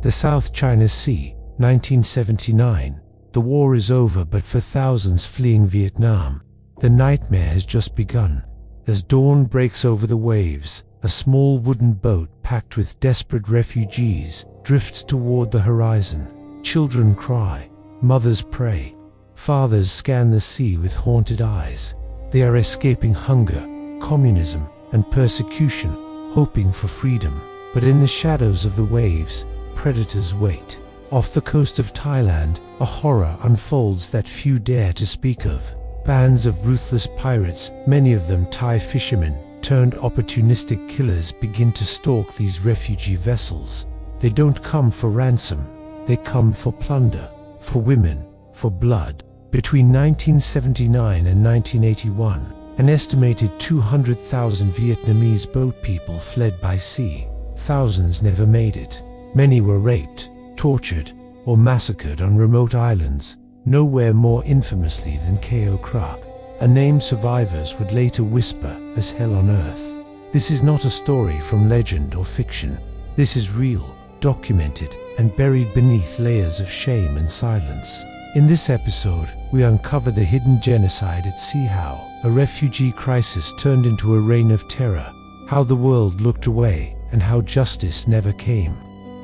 The South China Sea, 1979. The war is over, but for thousands fleeing Vietnam, the nightmare has just begun. As dawn breaks over the waves, a small wooden boat packed with desperate refugees drifts toward the horizon. Children cry, mothers pray, fathers scan the sea with haunted eyes. They are escaping hunger, communism, and persecution, hoping for freedom. But in the shadows of the waves, predators wait. Off the coast of Thailand, a horror unfolds that few dare to speak of. Bands of ruthless pirates, many of them Thai fishermen, turned opportunistic killers, begin to stalk these refugee vessels. They don't come for ransom, they come for plunder, for women, for blood. Between 1979 and 1981, an estimated 200,000 Vietnamese boat people fled by sea. Thousands never made it. Many were raped, tortured, or massacred on remote islands, nowhere more infamously than Ko Kra, a name survivors would later whisper as hell on earth. This is not a story from legend or fiction. This is real, documented, and buried beneath layers of shame and silence. In this episode, we uncover the hidden genocide at sea, how a refugee crisis turned into a reign of terror, how the world looked away, and how justice never came.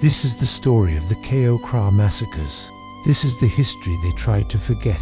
This is the story of the Ko Kra massacres. This is the history they tried to forget.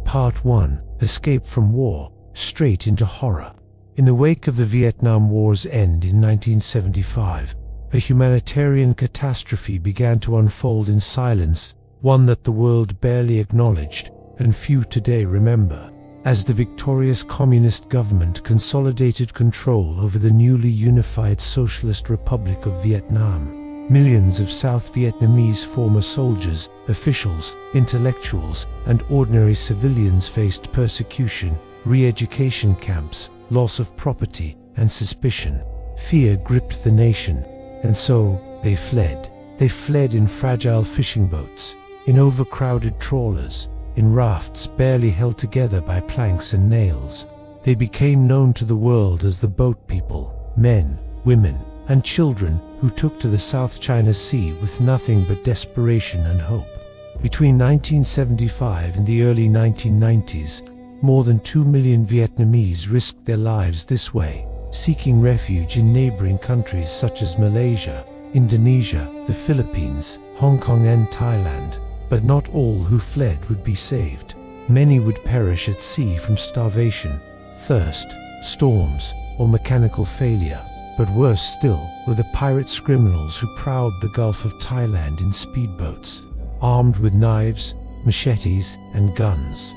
Part 1. Escape from war, straight into horror. In the wake of the Vietnam War's end in 1975, a humanitarian catastrophe began to unfold in silence, one that the world barely acknowledged, and few today remember. As the victorious communist government consolidated control over the newly unified Socialist Republic of Vietnam, millions of South Vietnamese former soldiers, officials, intellectuals, and ordinary civilians faced persecution, re-education camps, loss of property, and suspicion. Fear gripped the nation, and so they fled. They fled in fragile fishing boats, in overcrowded trawlers, in rafts barely held together by planks and nails. They became known to the world as the boat people, men, women, and children who took to the South China Sea with nothing but desperation and hope. Between 1975 and the early 1990s, more than 2 million Vietnamese risked their lives this way, seeking refuge in neighboring countries such as Malaysia, Indonesia, the Philippines, Hong Kong, and Thailand. But not all who fled would be saved. Many would perish at sea from starvation, thirst, storms, or mechanical failure. But worse still were the pirate criminals who prowled the Gulf of Thailand in speedboats, armed with knives, machetes, and guns.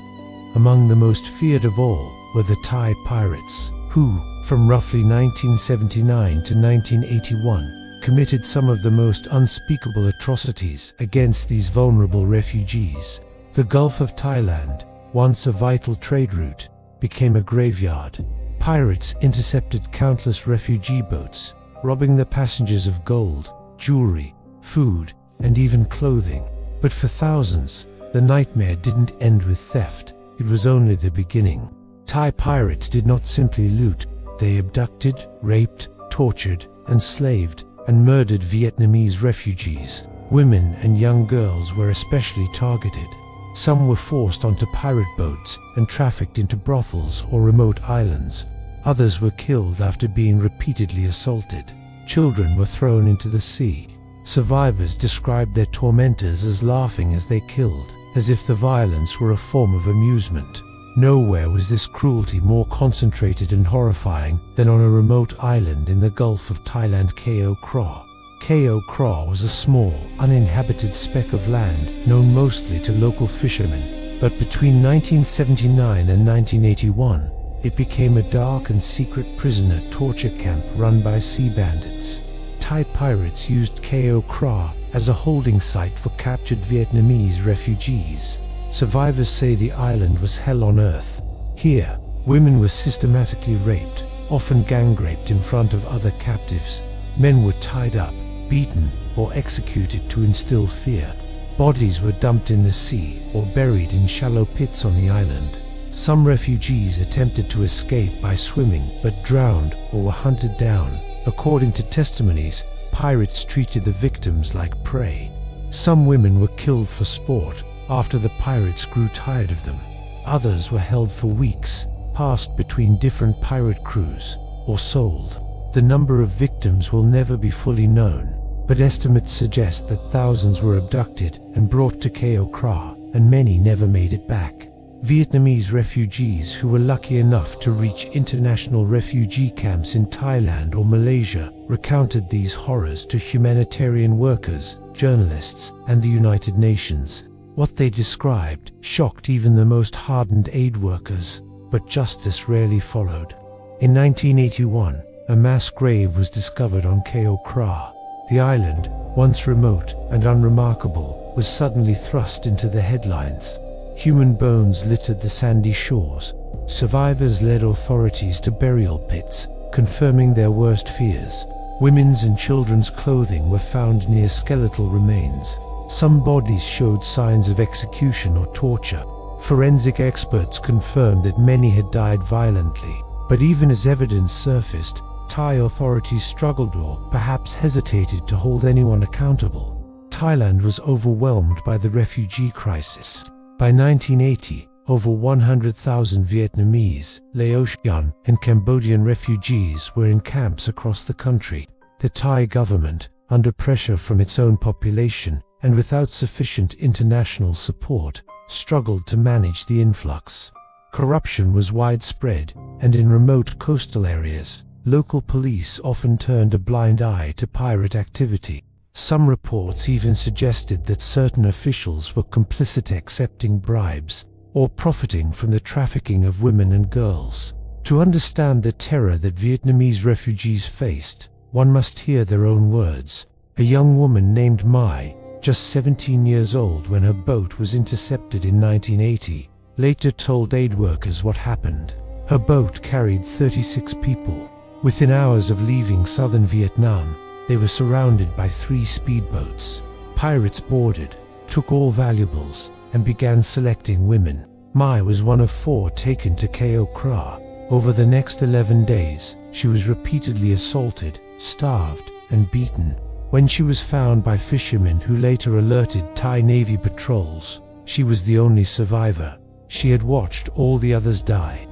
Among the most feared of all were the Thai pirates, who, from roughly 1979 to 1981, committed some of the most unspeakable atrocities against these vulnerable refugees. The Gulf of Thailand, once a vital trade route, became a graveyard. Pirates intercepted countless refugee boats, robbing the passengers of gold, jewelry, food, and even clothing. But for thousands, the nightmare didn't end with theft. It was only the beginning. Thai pirates did not simply loot. They abducted, raped, tortured, enslaved, and murdered Vietnamese refugees. Women and young girls were especially targeted. Some were forced onto pirate boats and trafficked into brothels or remote islands. Others were killed after being repeatedly assaulted. Children were thrown into the sea. Survivors described their tormentors as laughing as they killed, as if the violence were a form of amusement. Nowhere was this cruelty more concentrated and horrifying than on a remote island in the Gulf of Thailand, Ko Kra. Ko Kra was a small, uninhabited speck of land known mostly to local fishermen, but between 1979 and 1981, it became a dark and secret prisoner torture camp run by sea bandits. Thai pirates used Ko Kra as a holding site for captured Vietnamese refugees. Survivors say the island was hell on earth. Here, women were systematically raped, often gang-raped in front of other captives. Men were tied up, beaten, or executed to instill fear. Bodies were dumped in the sea or buried in shallow pits on the island. Some refugees attempted to escape by swimming but drowned or were hunted down. According to testimonies, pirates treated the victims like prey. Some women were killed for sport after the pirates grew tired of them. Others were held for weeks, passed between different pirate crews, or sold. The number of victims will never be fully known, but estimates suggest that thousands were abducted and brought to Ko Kra, and many never made it back. Vietnamese refugees who were lucky enough to reach international refugee camps in Thailand or Malaysia recounted these horrors to humanitarian workers, journalists, and the United Nations. What they described shocked even the most hardened aid workers, but justice rarely followed. In 1981, a mass grave was discovered on Ko Kra. The island, once remote and unremarkable, was suddenly thrust into the headlines. Human bones littered the sandy shores. Survivors led authorities to burial pits, confirming their worst fears. Women's and children's clothing were found near skeletal remains. Some bodies showed signs of execution or torture. Forensic experts confirmed that many had died violently, but even as evidence surfaced, Thai authorities struggled or perhaps hesitated to hold anyone accountable. Thailand was overwhelmed by the refugee crisis. By 1980, over 100,000 Vietnamese, Laotian, and Cambodian refugees were in camps across the country. The Thai government, under pressure from its own population and without sufficient international support, struggled to manage the influx. Corruption was widespread, and in remote coastal areas, local police often turned a blind eye to pirate activity. Some reports even suggested that certain officials were complicit, accepting bribes or profiting from the trafficking of women and girls. To understand the terror that Vietnamese refugees faced, one must hear their own words. A young woman named Mai, just 17 years old when her boat was intercepted in 1980, later told aid workers what happened. Her boat carried 36 people. Within hours of leaving southern Vietnam, they were surrounded by 3 speedboats. Pirates boarded, took all valuables, and began selecting women. Mai was one of 4 taken to Ko Kra. Over the next 11 days, she was repeatedly assaulted, starved, and beaten. When she was found by fishermen who later alerted Thai Navy patrols, she was the only survivor. She had watched all the others die.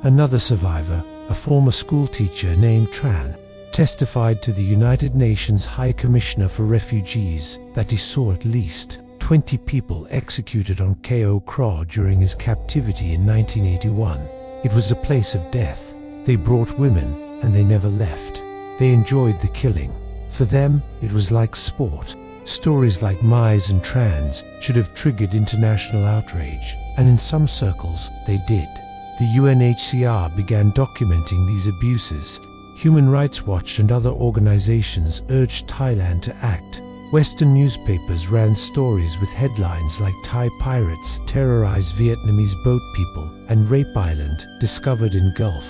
Another survivor, a former schoolteacher named Tran, testified to the United Nations High Commissioner for Refugees that he saw at least 20 people executed on Ko Kra during his captivity in 1981. It was a place of death. They brought women, and they never left. They enjoyed the killing. For them, it was like sport. Stories like Mai's and Tran's should have triggered international outrage, and in some circles, they did. The UNHCR began documenting these abuses. Human Rights Watch and other organizations urged Thailand to act. Western newspapers ran stories with headlines like "Thai pirates terrorize Vietnamese boat people" and "Rape Island discovered in Gulf."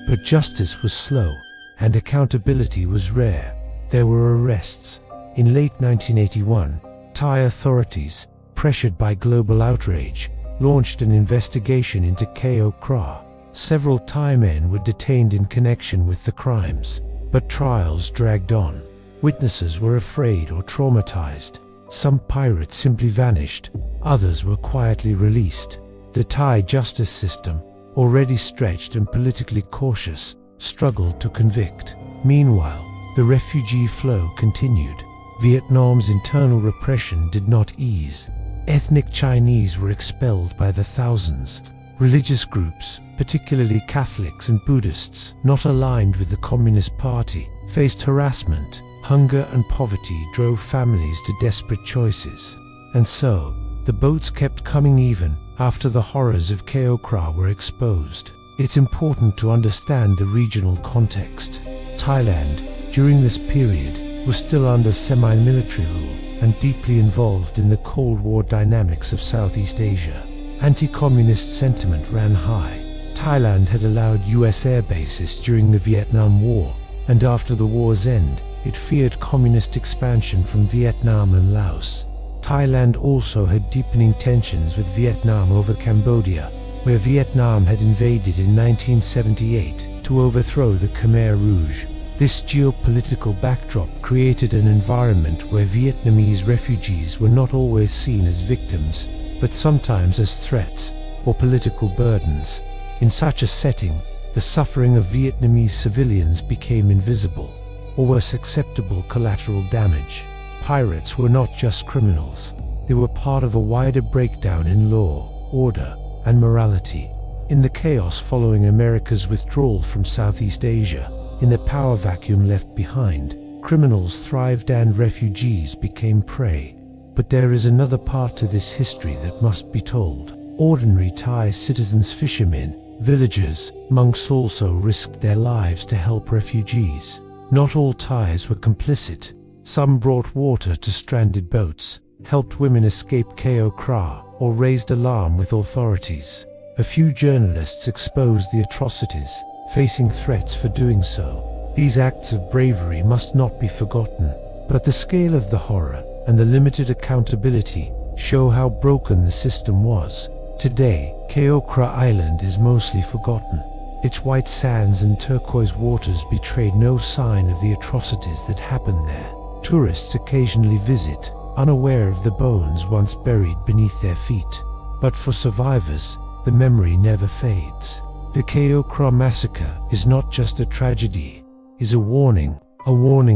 But justice was slow, and accountability was rare. There were arrests. In late 1981, Thai authorities, pressured by global outrage, launched an investigation into Ko Kra. Several Thai men were detained in connection with the crimes, but trials dragged on. Witnesses were afraid or traumatized. Some pirates simply vanished. Others were quietly released. The Thai justice system, already stretched and politically cautious, struggled to convict. Meanwhile, the refugee flow continued. Vietnam's internal repression did not ease. Ethnic Chinese were expelled by the thousands. Religious groups, particularly Catholics and Buddhists, not aligned with the Communist Party, faced harassment. Hunger and poverty drove families to desperate choices. And so, the boats kept coming even after the horrors of Ko Kra were exposed. It's important to understand the regional context. Thailand, during this period, was still under semi-military rule and deeply involved in the Cold War dynamics of Southeast Asia. Anti-communist sentiment ran high. Thailand had allowed US air bases during the Vietnam War, and after the war's end, it feared communist expansion from Vietnam and Laos. Thailand also had deepening tensions with Vietnam over Cambodia, where Vietnam had invaded in 1978 to overthrow the Khmer Rouge. This geopolitical backdrop created an environment where Vietnamese refugees were not always seen as victims, but sometimes as threats or political burdens. In such a setting, the suffering of Vietnamese civilians became invisible, or worse, acceptable collateral damage. Pirates were not just criminals. They were part of a wider breakdown in law, order, and morality. In the chaos following America's withdrawal from Southeast Asia, in the power vacuum left behind, criminals thrived and refugees became prey. But there is another part to this history that must be told. Ordinary Thai citizens, fishermen, villagers, monks also risked their lives to help refugees. Not all Thais were complicit. Some brought water to stranded boats, helped women escape Ko Kra, or raised alarm with authorities. A few journalists exposed the atrocities, facing threats for doing so. These acts of bravery must not be forgotten, but the scale of the horror and the limited accountability show how broken the system was. Today, Ko Kra Island is mostly forgotten. Its white sands and turquoise waters betray no sign of the atrocities that happened there. Tourists occasionally visit, unaware of the bones once buried beneath their feet. But for survivors, the memory never fades. The Ko Kra massacre is not just a tragedy, it is a warning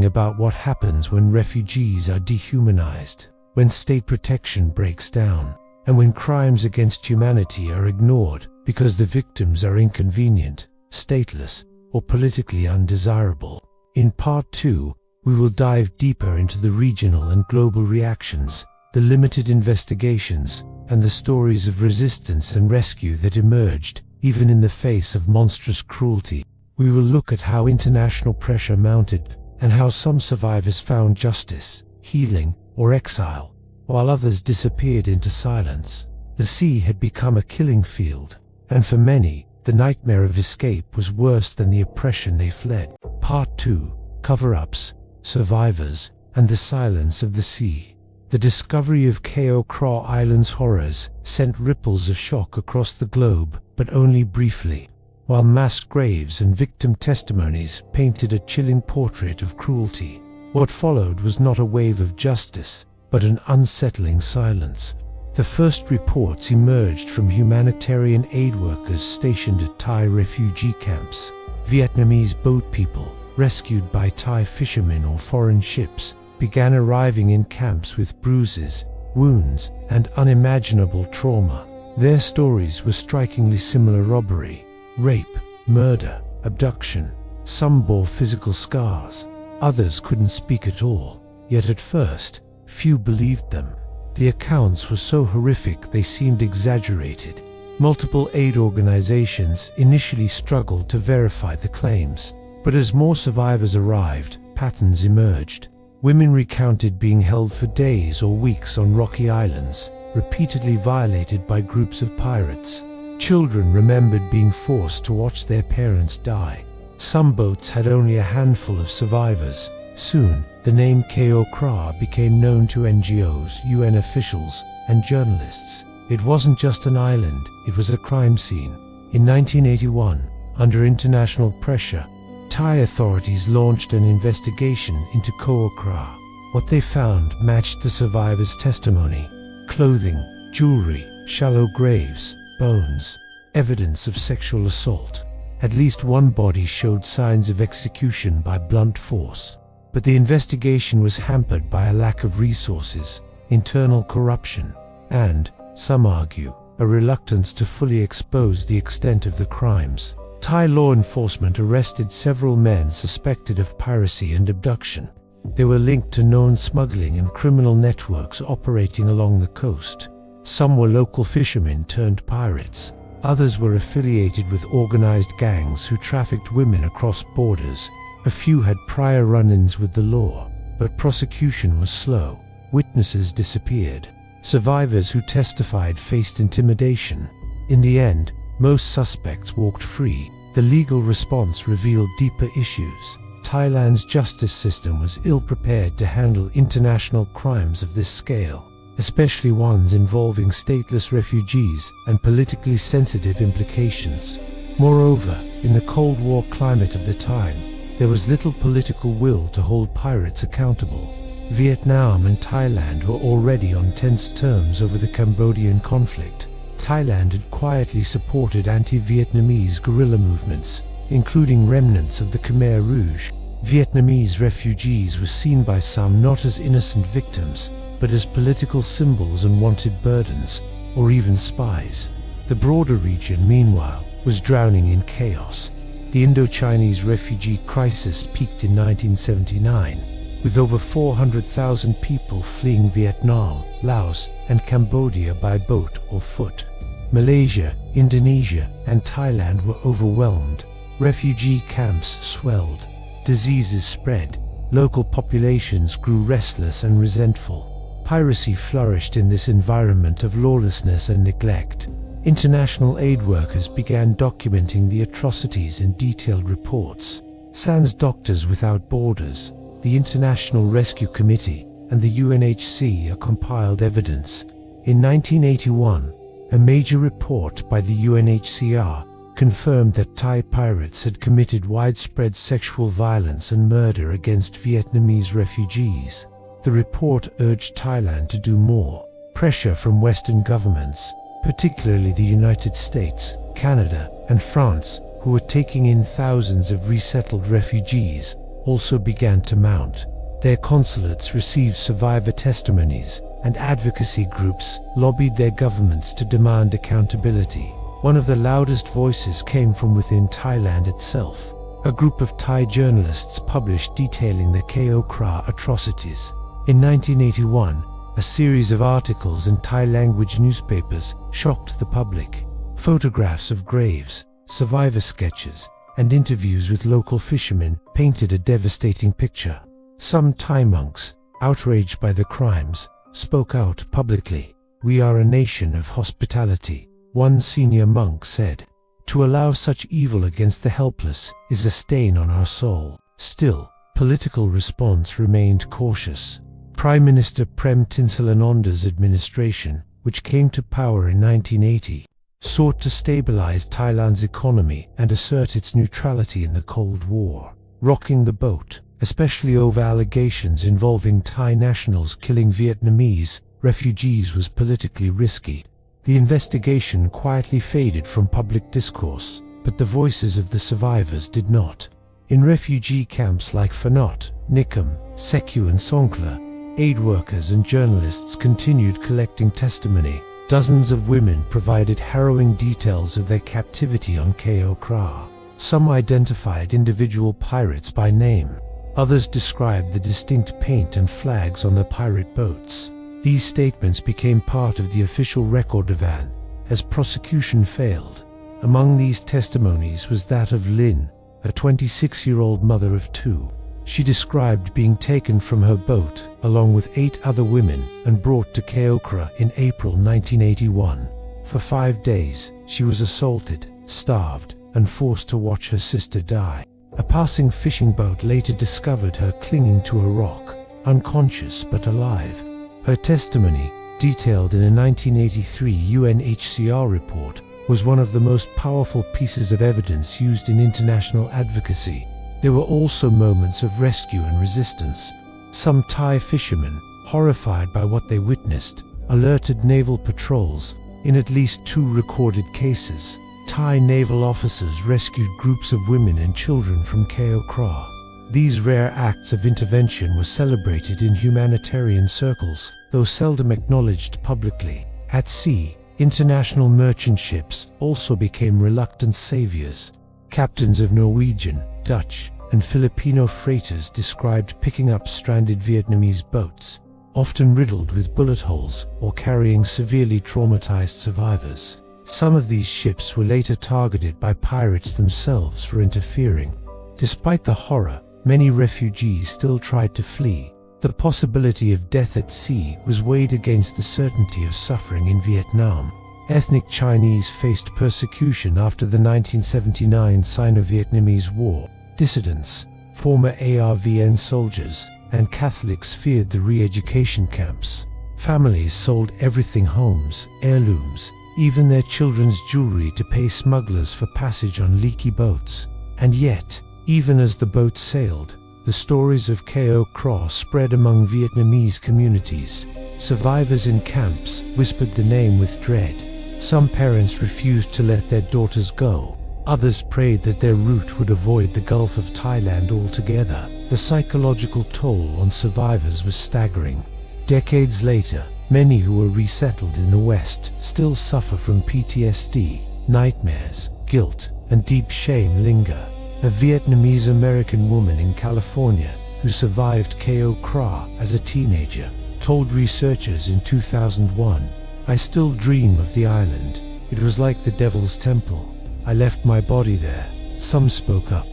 about what happens when refugees are dehumanized, when state protection breaks down, and when crimes against humanity are ignored because the victims are inconvenient, stateless, or politically undesirable. In Part 2, we will dive deeper into the regional and global reactions, the limited investigations, and the stories of resistance and rescue that emerged, even in the face of monstrous cruelty. We will look at how international pressure mounted, and how some survivors found justice, healing, or exile, while others disappeared into silence. The sea had become a killing field, and for many, the nightmare of escape was worse than the oppression they fled. Part 2: Cover-ups, Survivors, and the Silence of the Sea. The discovery of Ko Kra Island's horrors sent ripples of shock across the globe, but only briefly. While mass graves and victim testimonies painted a chilling portrait of cruelty, what followed was not a wave of justice, but an unsettling silence. The first reports emerged from humanitarian aid workers stationed at Thai refugee camps. Vietnamese boat people, rescued by Thai fishermen or foreign ships, began arriving in camps with bruises, wounds, and unimaginable trauma. Their stories were strikingly similar: robbery, rape, murder, abduction. Some bore physical scars, others couldn't speak at all. Yet at first, few believed them. The accounts were so horrific they seemed exaggerated. Multiple aid organizations initially struggled to verify the claims, but as more survivors arrived, patterns emerged. Women recounted being held for days or weeks on rocky islands, repeatedly violated by groups of pirates. Children remembered being forced to watch their parents die. Some boats had only a handful of survivors. Soon, the name Ko Kra became known to NGOs, UN officials, and journalists. It wasn't just an island, it was a crime scene. In 1981, under international pressure, Thai authorities launched an investigation into Ko Kra. What they found matched the survivors' testimony: clothing, jewelry, shallow graves, bones, evidence of sexual assault. At least one body showed signs of execution by blunt force. But the investigation was hampered by a lack of resources, internal corruption, and, some argue, a reluctance to fully expose the extent of the crimes. Thai law enforcement arrested several men suspected of piracy and abduction. They were linked to known smuggling and criminal networks operating along the coast. Some were local fishermen turned pirates. Others were affiliated with organized gangs who trafficked women across borders. A few had prior run-ins with the law, but prosecution was slow. Witnesses disappeared. Survivors who testified faced intimidation. In the end, most suspects walked free. The legal response revealed deeper issues. Thailand's justice system was ill-prepared to handle international crimes of this scale, especially ones involving stateless refugees and politically sensitive implications. Moreover, in the Cold War climate of the time, there was little political will to hold pirates accountable. Vietnam and Thailand were already on tense terms over the Cambodian conflict. Thailand had quietly supported anti-Vietnamese guerrilla movements, including remnants of the Khmer Rouge. Vietnamese refugees were seen by some not as innocent victims, but as political symbols and wanted burdens, or even spies. The broader region, meanwhile, was drowning in chaos. The Indo-Chinese refugee crisis peaked in 1979, with over 400,000 people fleeing Vietnam, Laos, and Cambodia by boat or foot. Malaysia, Indonesia, and Thailand were overwhelmed. Refugee camps swelled. Diseases spread. Local populations grew restless and resentful. Piracy flourished in this environment of lawlessness and neglect. International aid workers began documenting the atrocities in detailed reports. Sans Doctors Without Borders, the International Rescue Committee, and the UNHCR compiled evidence. In 1981, a major report by the UNHCR confirmed that Thai pirates had committed widespread sexual violence and murder against Vietnamese refugees. The report urged Thailand to do more. Pressure from Western governments, particularly the United States, Canada, and France, who were taking in thousands of resettled refugees, also began to mount. Their consulates received survivor testimonies, and advocacy groups lobbied their governments to demand accountability. One of the loudest voices came from within Thailand itself. A group of Thai journalists published detailing the Ko Kra atrocities. In 1981, a series of articles in Thai-language newspapers shocked the public. Photographs of graves, survivor sketches, and interviews with local fishermen painted a devastating picture. Some Thai monks, outraged by the crimes, spoke out publicly. "We are a nation of hospitality," one senior monk said. "To allow such evil against the helpless is a stain on our soul." Still, political response remained cautious. Prime Minister Prem Tinsulanonda's administration, which came to power in 1980, sought to stabilize Thailand's economy and assert its neutrality in the Cold War. Rocking the boat, especially over allegations involving Thai nationals killing Vietnamese refugees, was politically risky. The investigation quietly faded from public discourse, but the voices of the survivors did not. In refugee camps like Phanot, Nikham, Seku and Songkhla, aid workers and journalists continued collecting testimony. Dozens of women provided harrowing details of their captivity on Ko Kra. Some identified individual pirates by name. Others described the distinct paint and flags on the pirate boats. These statements became part of the official record of An, as prosecution failed. Among these testimonies was that of Lin, a 26-year-old mother of two. She described being taken from her boat, along with 8 other women, and brought to Ko Kra in April 1981. For 5 days, she was assaulted, starved, and forced to watch her sister die. A passing fishing boat later discovered her clinging to a rock, unconscious but alive. Her testimony, detailed in a 1983 UNHCR report, was one of the most powerful pieces of evidence used in international advocacy. There were also moments of rescue and resistance. Some Thai fishermen, horrified by what they witnessed, alerted naval patrols. In at least 2 recorded cases, Thai naval officers rescued groups of women and children from Ko Kra. These rare acts of intervention were celebrated in humanitarian circles, though seldom acknowledged publicly. At sea, international merchant ships also became reluctant saviors. Captains of Norwegian, Dutch, and Filipino freighters described picking up stranded Vietnamese boats, often riddled with bullet holes or carrying severely traumatized survivors. Some of these ships were later targeted by pirates themselves for interfering. Despite the horror, many refugees still tried to flee. The possibility of death at sea was weighed against the certainty of suffering in Vietnam. Ethnic Chinese faced persecution after the 1979 Sino-Vietnamese War. Dissidents, former ARVN soldiers, and Catholics feared the re-education camps. Families sold everything: homes, heirlooms, even their children's jewelry to pay smugglers for passage on leaky boats. And yet, Even as the boat sailed, the stories of Ko Kra spread among Vietnamese communities. Survivors in camps whispered the name with dread. Some parents refused to let their daughters go. Others prayed that their route would avoid the Gulf of Thailand altogether. The psychological toll on survivors was staggering. Decades later, many who were resettled in the West still suffer from PTSD. Nightmares, guilt, and deep shame linger. A Vietnamese American woman in California who survived Ko Kra as a teenager told researchers in 2001, "I still dream of the island. It was like the devil's temple. I left my body there." Some spoke up.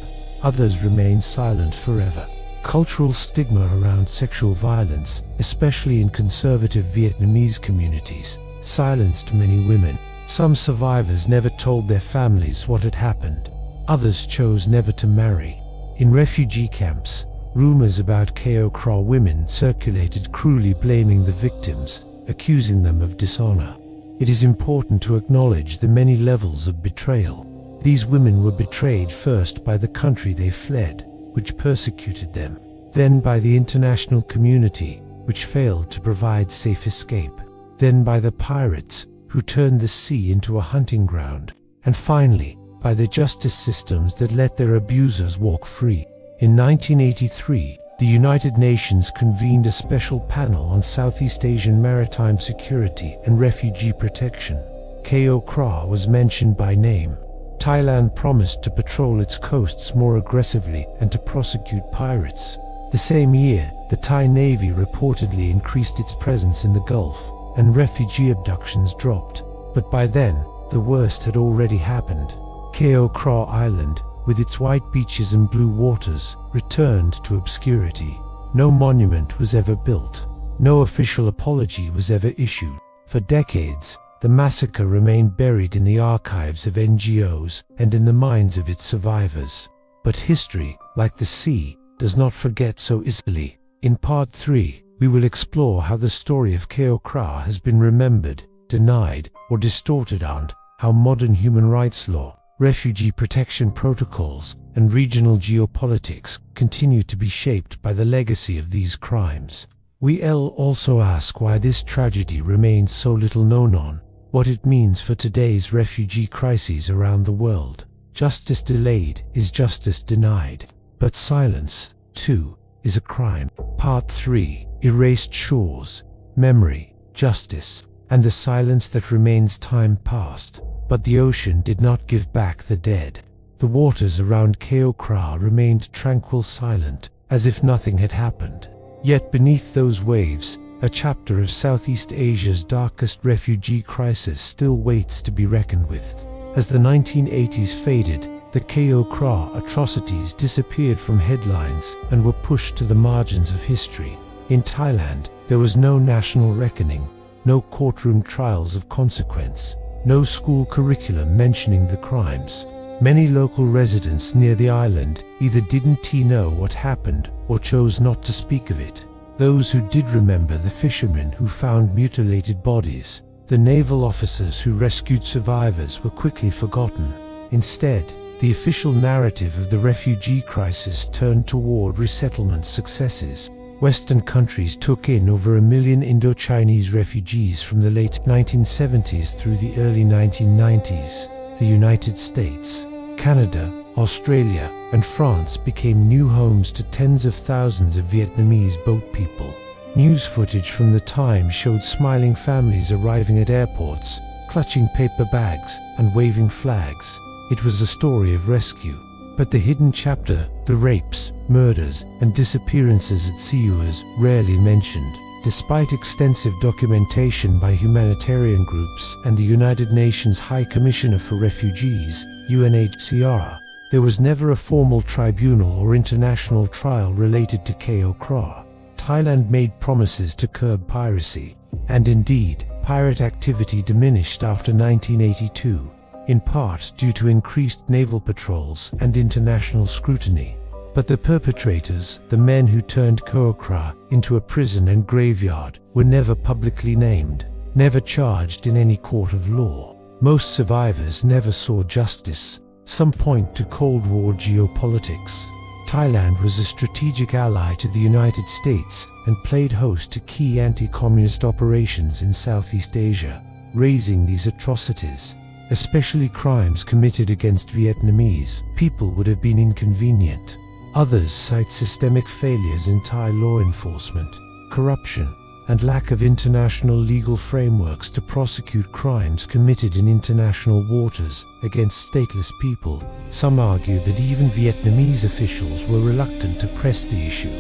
Others remained silent forever. Cultural stigma around sexual violence, especially in conservative Vietnamese communities, silenced many women. Some survivors never told their families what had happened. Others chose never to marry. In refugee camps, rumors about Ko Kra women circulated, cruelly blaming the victims, accusing them of dishonor. It is important to acknowledge the many levels of betrayal. These women were betrayed first by the country they fled, which persecuted them, then by the international community, which failed to provide safe escape, then by the pirates, who turned the sea into a hunting ground, and finally, by the justice systems that let their abusers walk free. In 1983, the United Nations convened a special panel on Southeast Asian maritime security and refugee protection. Ko Kra was mentioned by name. Thailand promised to patrol its coasts more aggressively and to prosecute pirates. The same year, the Thai Navy reportedly increased its presence in the Gulf, and refugee abductions dropped. But by then, the worst had already happened. Ko Kra Island, with its white beaches and blue waters, returned to obscurity. No monument was ever built. No official apology was ever issued. For decades, the massacre remained buried in the archives of NGOs and in the minds of its survivors. But history, like the sea, does not forget so easily. In Part 3, we will explore how the story of Ko Kra has been remembered, denied, or distorted, and how modern human rights law, refugee protection protocols, and regional geopolitics continue to be shaped by the legacy of these crimes. We'll also ask why this tragedy remains so little known on, what it means for today's refugee crises around the world. Justice delayed is justice denied, but silence, too, is a crime. Part 3, Erased Shores, Memory, Justice, and the silence that remains time past. But the ocean did not give back the dead. The waters around Ko Kra remained tranquil, silent, as if nothing had happened. Yet beneath those waves, a chapter of Southeast Asia's darkest refugee crisis still waits to be reckoned with. As the 1980s faded, the Ko Kra atrocities disappeared from headlines and were pushed to the margins of history. In Thailand, there was no national reckoning, no courtroom trials of consequence, no school curriculum mentioning the crimes. Many local residents near the island either didn't know what happened or chose not to speak of it. Those who did remember the fishermen who found mutilated bodies, the naval officers who rescued survivors, were quickly forgotten. Instead, the official narrative of the refugee crisis turned toward resettlement successes. Western countries took in over 1 million Indo-Chinese refugees from the late 1970s through the early 1990s. The United States, Canada, Australia, and France became new homes to tens of thousands of Vietnamese boat people. News footage from the time showed smiling families arriving at airports, clutching paper bags and waving flags. It was a story of rescue. But the hidden chapter, the rapes, murders, and disappearances at sea, was rarely mentioned. Despite extensive documentation by humanitarian groups and the United Nations High Commissioner for Refugees, UNHCR, there was never a formal tribunal or international trial related to Ko Kra. Thailand made promises to curb piracy, and indeed, pirate activity diminished after 1982. In part due to increased naval patrols and international scrutiny. But the perpetrators, the men who turned Ko Kra into a prison and graveyard, were never publicly named, never charged in any court of law. Most survivors never saw justice. Some point to Cold War geopolitics. Thailand was a strategic ally to the United States and played host to key anti-communist operations in Southeast Asia. Raising these atrocities, especially crimes committed against Vietnamese people, would have been inconvenient. Others cite systemic failures in Thai law enforcement, corruption, and lack of international legal frameworks to prosecute crimes committed in international waters against stateless people. Some argue that even Vietnamese officials were reluctant to press the issue.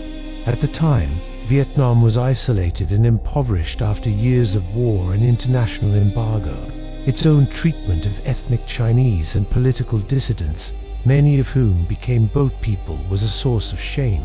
At the time, Vietnam was isolated and impoverished after years of war and international embargo. Its own treatment of ethnic Chinese and political dissidents, many of whom became boat people, was a source of shame.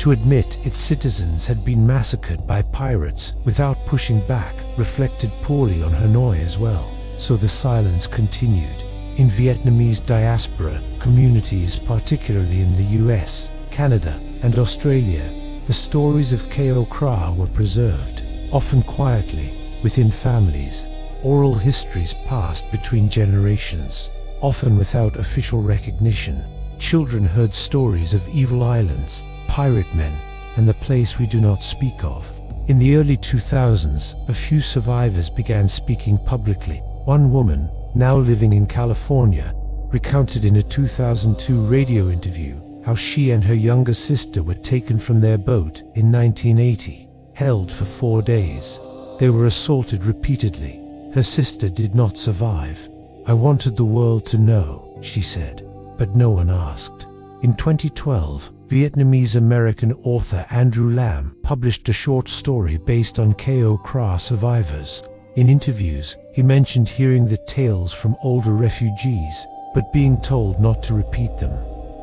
To admit its citizens had been massacred by pirates without pushing back reflected poorly on Hanoi as well, so the silence continued. In Vietnamese diaspora communities, particularly in the US, Canada, and Australia, the stories of Ko Kra were preserved, often quietly, within families. Oral histories passed between generations, often without official recognition. Children heard stories of evil islands, pirate men, and the place we do not speak of. In the early 2000s, a few survivors began speaking publicly. One woman, now living in California, recounted in a 2002 radio interview how she and her younger sister were taken from their boat in 1980, held for 4 days. They were assaulted repeatedly. Her sister did not survive. "I wanted the world to know," she said, but no one asked. In 2012, Vietnamese-American author Andrew Lam published a short story based on Ko Kra survivors. In interviews, he mentioned hearing the tales from older refugees, but being told not to repeat them.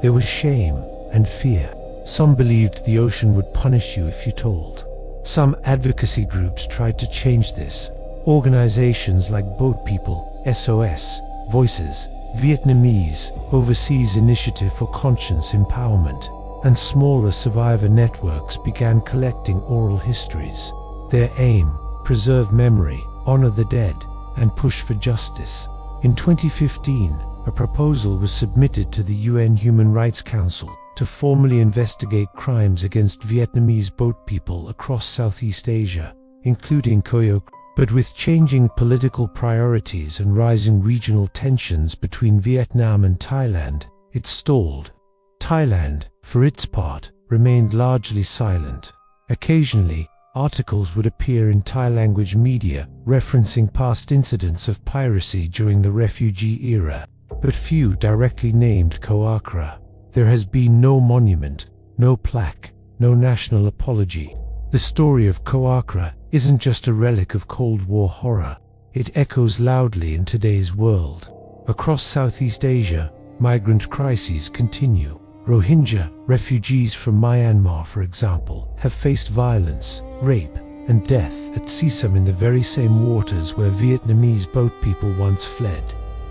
There was shame and fear. Some believed the ocean would punish you if you told. Some advocacy groups tried to change this. Organizations like Boat People SOS, Voices, Vietnamese Overseas Initiative for Conscience Empowerment, and smaller survivor networks began collecting oral histories. Their aim: preserve memory, honor the dead, and push for justice. In 2015, a proposal was submitted to the UN Human Rights Council to formally investigate crimes against Vietnamese boat people across Southeast Asia, including Ko Kra. But with changing political priorities and rising regional tensions between Vietnam and Thailand, it stalled. Thailand, for its part, remained largely silent. Occasionally, articles would appear in Thai-language media referencing past incidents of piracy during the refugee era, but few directly named Ko Kra. There has been no monument, no plaque, no national apology. The story of Ko Kra isn't just a relic of Cold War horror. It echoes loudly in today's world. Across Southeast Asia, migrant crises continue. Rohingya refugees from Myanmar, for example, have faced violence, rape, and death at sea, some in the very same waters where Vietnamese boat people once fled.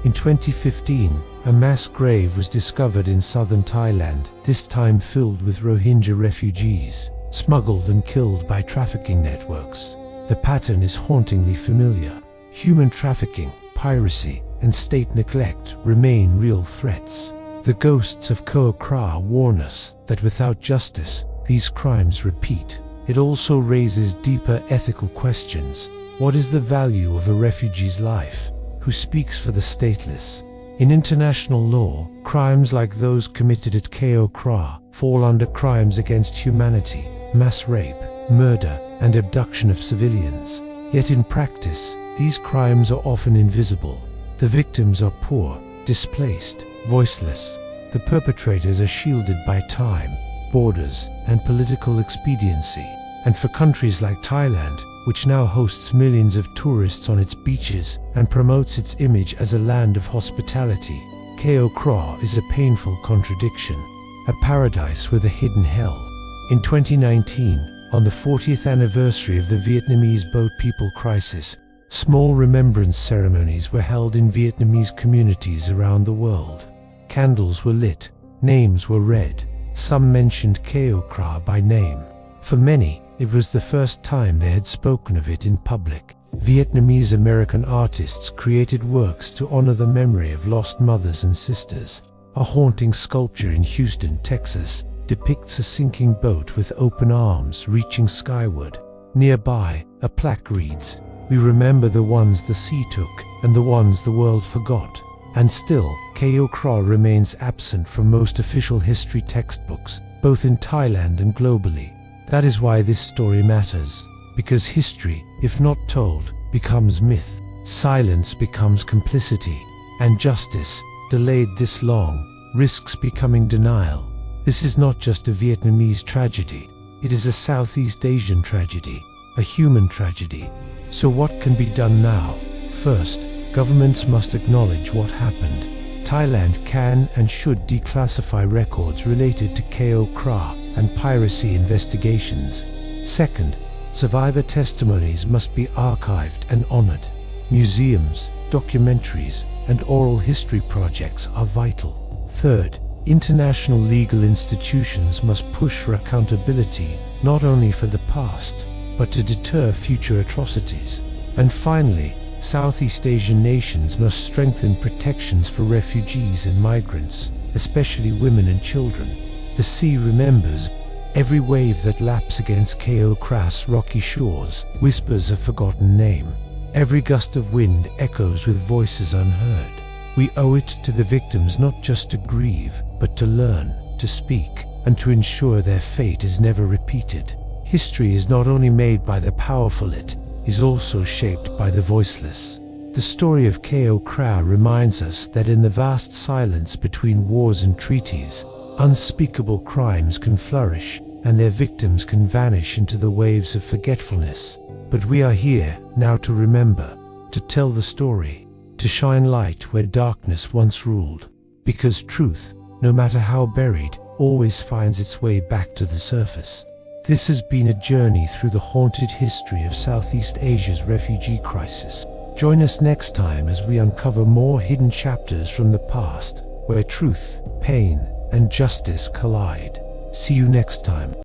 In 2015, a mass grave was discovered in southern Thailand, this time filled with Rohingya refugees, smuggled and killed by trafficking networks. The pattern is hauntingly familiar. Human trafficking, piracy, and state neglect remain real threats. The ghosts of Ko Kra warn us that without justice, these crimes repeat. It also raises deeper ethical questions. What is the value of a refugee's life? Who speaks for the stateless? In international law, crimes like those committed at Ko Kra fall under crimes against humanity, mass rape, murder, and abduction of civilians. Yet in practice, these crimes are often invisible. The victims are poor, displaced, voiceless. The perpetrators are shielded by time, borders, and political expediency. And for countries like Thailand, which now hosts millions of tourists on its beaches and promotes its image as a land of hospitality, Ko Kra is a painful contradiction, a paradise with a hidden hell. In 2019, on the 40th anniversary of the Vietnamese boat people crisis, small remembrance ceremonies were held in Vietnamese communities around the world. Candles were lit, names were read, some mentioned Ko Kra by name. For many, it was the first time they had spoken of it in public. Vietnamese American artists created works to honor the memory of lost mothers and sisters. A haunting sculpture in Houston, Texas, depicts a sinking boat with open arms reaching skyward. Nearby, a plaque reads, "We remember the ones the sea took and the ones the world forgot." And still, Ko Kra remains absent from most official history textbooks, both in Thailand and globally. That is why this story matters, because history, if not told, becomes myth, silence becomes complicity, and justice, delayed this long, risks becoming denial. This is not just a Vietnamese tragedy, it is a Southeast Asian tragedy, a human tragedy. So what can be done now? First, governments must acknowledge what happened. Thailand can and should declassify records related to Ko Kra and piracy investigations. Second, survivor testimonies must be archived and honored. Museums, documentaries, and oral history projects are vital. Third, international legal institutions must push for accountability, not only for the past, but to deter future atrocities. And finally, Southeast Asian nations must strengthen protections for refugees and migrants, especially women and children. The sea remembers. Every wave that laps against Ko Kra's rocky shores whispers a forgotten name. Every gust of wind echoes with voices unheard. We owe it to the victims not just to grieve, but to learn, to speak, and to ensure their fate is never repeated. History is not only made by the powerful, it is also shaped by the voiceless. The story of Ko Kra reminds us that in the vast silence between wars and treaties, unspeakable crimes can flourish, and their victims can vanish into the waves of forgetfulness. But we are here now to remember, to tell the story, to shine light where darkness once ruled. Because truth, no matter how buried, always finds its way back to the surface. This has been a journey through the haunted history of Southeast Asia's refugee crisis. Join us next time as we uncover more hidden chapters from the past, where truth, pain, and justice collide. See you next time.